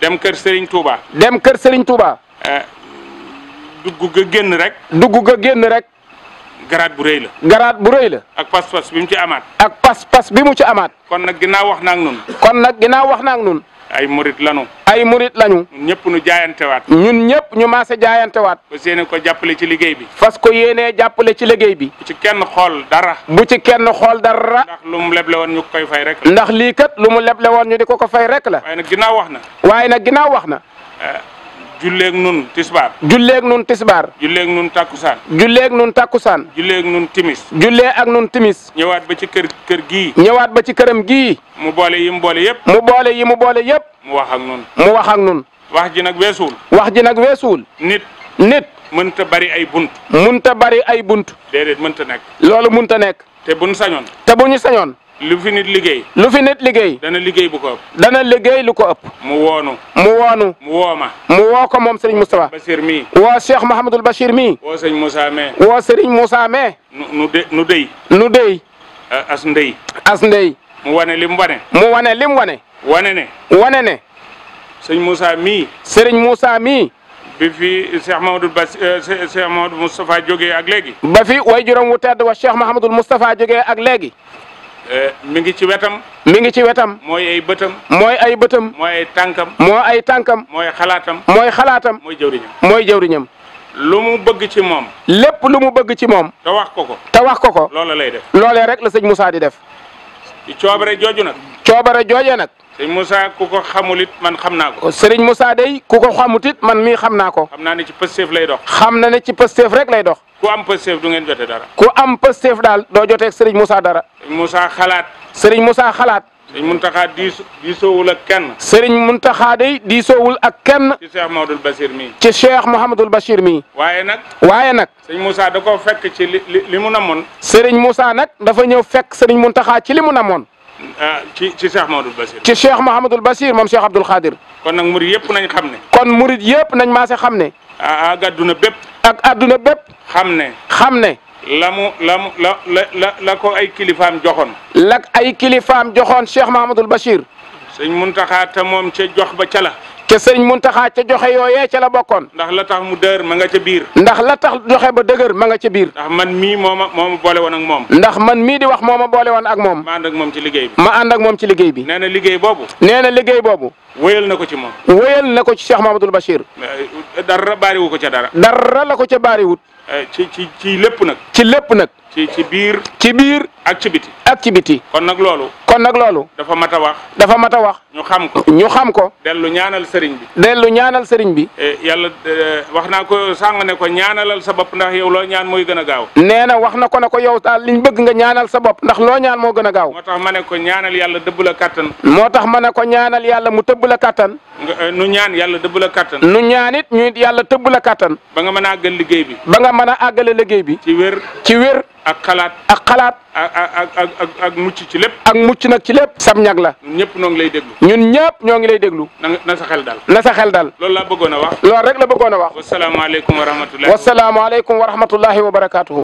dem kër Serigne Touba. dem kër Serigne Touba. dugg ga génn rek. dugg ga génn rek. garaat bu rëy la. garaat bu rëy la. ak pas-pas bi mu ci amaat. ak pas-pas bi mu ci amaat. kon nag ginnaaw wax na ak nun. kon nag ginnaaw wax na ak nun. ay murit lanu. ay murit lañu. ñun ñëpp nu jaayantewaat. ñun ñëpp ñu maase jaayantewaat. fas yéene ko jàppale ci liggéey bi. fas ko yéenee jàppale ci liggéey bi. bu ci kenn xool dara. bu ci kenn xool dara. ndax lu mu leble woon ñu koy fay rek la. ndax lii kat lu mu leble woon ñu di ko fay rek la. waaye nag ginnaaw wax na. waaye nag ginnaaw wax na. julleeg nun tisbaar. julleeg nun tisbaar. julleeg nun takkusaan. julleeg nun takkusaan. julleeg nun timis. jullee ak nun timis. ñëwaat ba ci kër gii. ñëwaat ba ci këram gii. mu boole yi mu boole yëpp. mu boole yi mu boole yëpp. mu wax ak nun. mu wax ak nun. wax ji nag weesuwul. wax ji nag weesuwul. nit. mënta bari ay bunt. mënta bari ay bunt. déedéet mënta nekk. loolu mënta nekk. te buñ sañoon. te bu ñu sañoon. lu fi nit liggéey. lu fi nit liggéey. dana liggéey bu ko ëpp. dana liggéey lu ko ëpp. mu woonu. mu woonu. mu wooma. mu woo ko moom Serigne Moustapha. Bachir mii. woo Cheikh Mouhamadul Bachir mii. woo sëñ Moussa mee. woo Serigne Moussa mee. nu dey. nu dey. as ndey. as ndey. mu wane li mu wane. mu wane li mu wane. wane ne. wane ne. sëñ Moussa mii. Serigne Moussa mii. bi fi Cheikh Mahamadou Moustapha jógee ak léegi. ba fi way juróom wu tedd wa Cheikh Mahamadul Moustapha jógee ak léegi. mi ngi ci wetam. mi ngi ci wetam. mooy ay bëtam. mooy ay bëtam. mooy ay tànkam. moo ay tànkam. mooy xalaatam. mooy xalaatam. mooy jëwriñam. mooy jëwriñam. lu mu bëgg ci moom. lépp lu mu bëgg ci moom. te wax ko ko. te wax ko ko. loola lay def. loolee rek la sëñ Moussa di def. ci coobare jooju nag. coobare joojee nag. sëñ Moussa ku ko xamul it man xam naa ko. Serigne Moussa day ku ko xamut it man mii xam naa ko. xam naa ne ci Pastef lay dox. xam na ne ci Pastef rek lay dox. ku am Pastef du ngeen jote dara. ku am Pastef daal doo joteeg Serigne Moussa dara. sëñ Moussa xalaat. Serigne Moussa xalaat. sëñ Muntaxa diisoowul ak kenn. Serigne Muntaxa day diisoowul ak kenn. ci Cheikh Mahamadul Bachir mii. ci Cheikh Mouhamadul Bachir mii. waaye nag. waaye nag. sëñ Moussa da koo fekk ci li mu namoon. Serigne Moussa nag dafa ñëw fekk Serigne Muntaxa ci li mu namoon. ci Cheikh Mahamadul Bachir. ci Cheikh Mouhamadul Bachir moom Cheikh Abdoul Khadir. kon nag murid yëpp nañ xam ne. kon murid yëpp nañ maase xam ne. ak adduna bépp. ak adduna bépp. xam ne. xam ne. la ko ay kilifaam joxoon. lak ay kilifaam joxoon Cheikh Mahamadul Bachir. sëñ Muntaxa te moom ca jox ba ca la. ca sëñ Muntaxa ca joxe yooyee ca la bokkoon. ndax la tax mu dër ma nga ca biir. ndax la tax joxe ba dëgër ma nga ca biir. ndax man mii moo ma boole woon ak moom. ndax man mii di wax moo ma boole woon ak moom. ma ànd ak moom ci liggéey bi. ma ànd ak moom ci liggéey bi. nee na liggéey boobu. nee na liggéey boobu. wéyal na ko ci moom. wéyal na ko ci Cheikh Mahamadul Bachir. dara baariwu ko ca dara. dara la ko ca baariwut. ci lépp nag. ci lépp nag. ci biir. ci biir. ak ci biti. ak ci biti. kon nag loolu. kon nag loolu. dafa mat a wax. dafa mat a wax. ñu xam ko. ñu xam ko. dellu ñaanal sëriñ bi. dellu ñaanal sëriñ bi. yàlla wax naa ko sàng ne ko ñaanalal sa bopp ndax yow loo ñaan mooy gën a gaaw. nee na wax na ko ne ko yow daal liñ bëgg nga ñaanal sa bopp ndax loo ñaan moo gën a gaaw. moo tax ma ne ko ñaanal yàlla dëbb la kattan. moo tax ma ne ko ñaanal yàlla mu tëbb la kattan. nu ñaan yàlla dëbb la kattan. nu ñaan it ñu yàlla tëbb la kattan. ba nga mën a àggal liggéey bi. ba nga mën a àggale liggéey bi. ci wér. ci wér. ak xalaat. ak xalaat. ak mucc ci lépp. ak mucc nag ci lépp. sam ñag la. ñun ñëpp ñoo ngi lay déglu. ñun ñëpp ñoo ngi lay déglu. na sa xel dal. na sa xel dal. loolu laa bëggoon a wax. loolu rek la bëggoon a wax. wasalaamaaleykum wa rahmatulah. wasalaamaaleykum wa rahmatullahi wa barakaatuhu.